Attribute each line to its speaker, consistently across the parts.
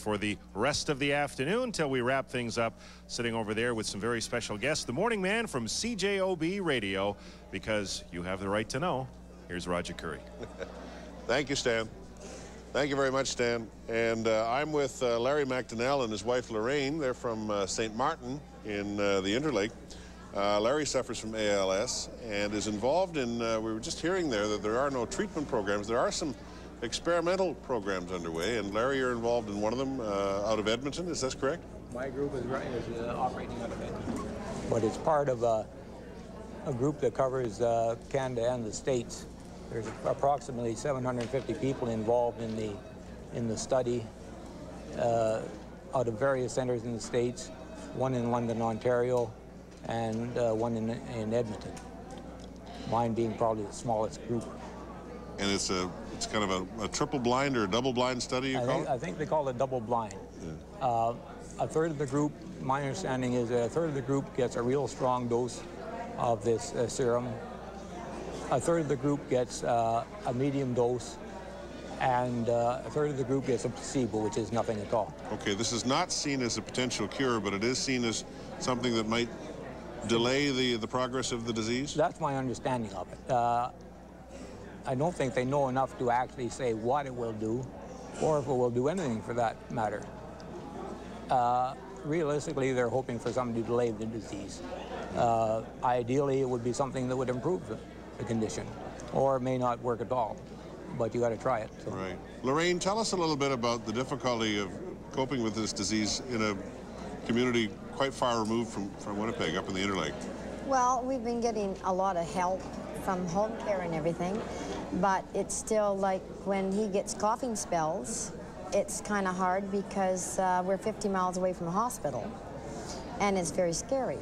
Speaker 1: for the rest of the afternoon till we wrap things up, sitting over there with some very special guests. The Morning Man from CJOB Radio, because you have the right to know. Here's Roger Curry.
Speaker 2: Thank you, Stan. Thank you very much, Stan. And I'm with Larry McDonnell and his wife, Lorraine. They're from St. Martin in the Interlake. Larry suffers from ALS and is involved in, we were just hearing there that there are no treatment programs. There are some experimental programs underway, and Larry, you're involved in one of them out of Edmonton, is that correct?
Speaker 3: My group is operating out of Edmonton. But it's part of a group that covers Canada and the States. There's approximately 750 people involved in the study out of various centers in the States, one in London, Ontario, and one in Edmonton. Mine being probably the smallest group.
Speaker 2: And it's kind of a triple blind or a double blind study, you call it?
Speaker 3: I think they call it double blind. Yeah. A third of the group, my understanding is that a third of the group gets a real strong dose of this serum. A third of the group gets a medium dose, and a third of the group gets a placebo, which is nothing at all. Okay,
Speaker 2: this is not seen as a potential cure, but it is seen as something that might delay the progress of the disease?
Speaker 3: That's my understanding of it. I don't think they know enough to actually say what it will do, or if it will do anything for that matter. Realistically, they're hoping for something to delay the disease. Ideally, it would be something that would improve the condition, or it may not work at all, but you got to try it. So.
Speaker 2: Right. Lorraine, tell us a little bit about the difficulty of coping with this disease in a community quite far removed from Winnipeg, up in the Interlake.
Speaker 4: Well, we've been getting a lot of help from home care and everything, but it's still like when he gets coughing spells, it's kind of hard because we're 50 miles away from the hospital, and it's very scary.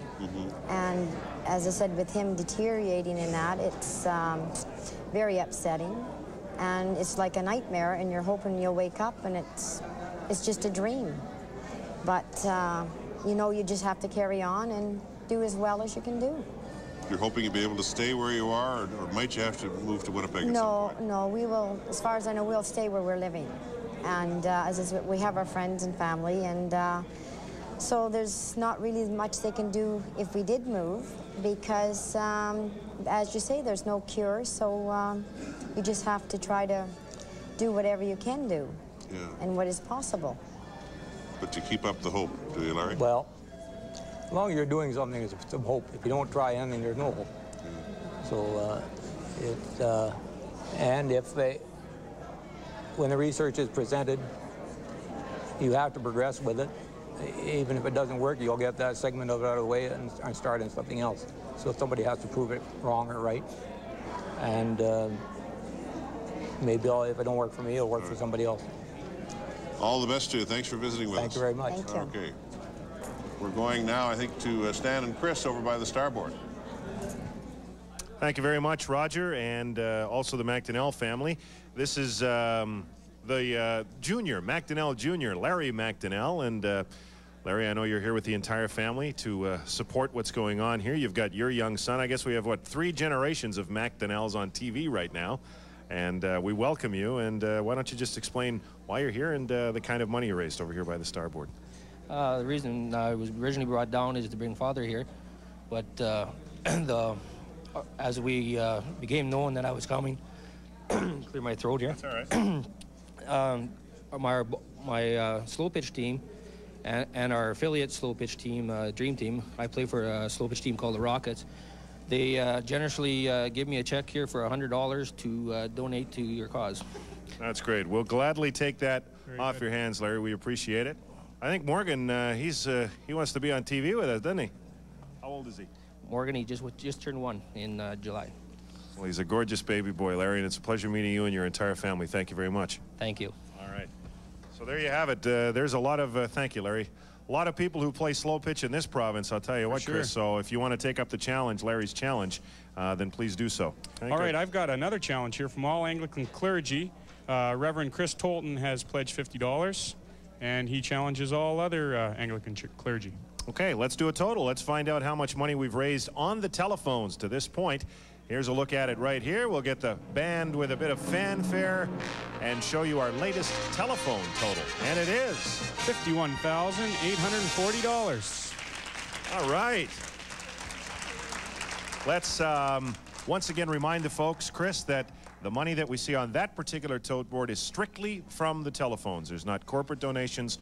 Speaker 4: And as I said, with him deteriorating in that, it's very upsetting, and it's like a nightmare, and you're hoping you'll wake up and it's just a dream. But you know, you just have to carry on and do as well as you can do.
Speaker 2: You're hoping you'll be able to stay where you are, or might you have to move to Winnipeg at some point?
Speaker 4: No, we will, as far as I know, we'll stay where we're living. And as I said, we have our friends and family, and so there's not really much they can do if we did move, because as you say, there's no cure, so you just have to try to do whatever you can do, and what is possible.
Speaker 2: But to keep up the hope, do you, Larry?
Speaker 3: Well, as long as you're doing something, there's some hope. If you don't try anything, there's no hope. So and if when the research is presented, you have to progress with it. Even if it doesn't work, you'll get that segment of it out of the way and start on something else. So somebody has to prove it wrong or right. And maybe if it don't work for me, it'll work for somebody else.
Speaker 2: All the best to you. Thanks for visiting with us.
Speaker 3: Thank you very much.
Speaker 4: Thank you.
Speaker 2: Okay. We're going now, I think, to Stan and Chris over by the Starboard.
Speaker 1: Thank you very much, Roger, and also the McDonnell family. This is the junior, McDonnell Jr., Larry McDonnell. And Larry, I know you're here with the entire family to support what's going on here. You've got your young son. I guess we have, what, 3 generations of McDonnells on TV right now. And we welcome you. And why don't you just explain why you're here and the kind of money you raised over here by the Starboard?
Speaker 5: The reason I was originally brought down is to bring Father here. But as we became known that I was coming, clear my throat here.
Speaker 1: That's all right.
Speaker 5: My slow pitch team and our affiliate slow pitch team, Dream Team, I play for a slow pitch team called the Rockets. They generously give me a check here for $100 to donate to your cause.
Speaker 1: That's great. We'll gladly take that off your hands, Larry. We appreciate it. I think Morgan, he wants to be on TV with us, doesn't he? How old is he?
Speaker 5: Morgan, he just turned 1 in July.
Speaker 1: Well, he's a gorgeous baby boy, Larry, and it's a pleasure meeting you and your entire family. Thank you very much.
Speaker 5: Thank you.
Speaker 1: All right. So there you have it. There's a lot of, thank you, Larry. A lot of people who play slow pitch in this province, I'll tell you what, Chris. So if you want to take up the challenge, Larry's challenge, then please do so.
Speaker 6: All right, I've got another challenge here from all Anglican clergy. Reverend Chris Tolton has pledged $50, and he challenges all other Anglican clergy.
Speaker 1: Okay, let's do a total. Let's find out how much money we've raised on the telephones to this point Here's a look at it right here. We'll get the band with a bit of fanfare and show you our latest telephone total. And it is
Speaker 6: $51,840.
Speaker 1: All right. Let's once again remind the folks, Chris, that the money that we see on that particular tote board is strictly from the telephones. There's not corporate donations.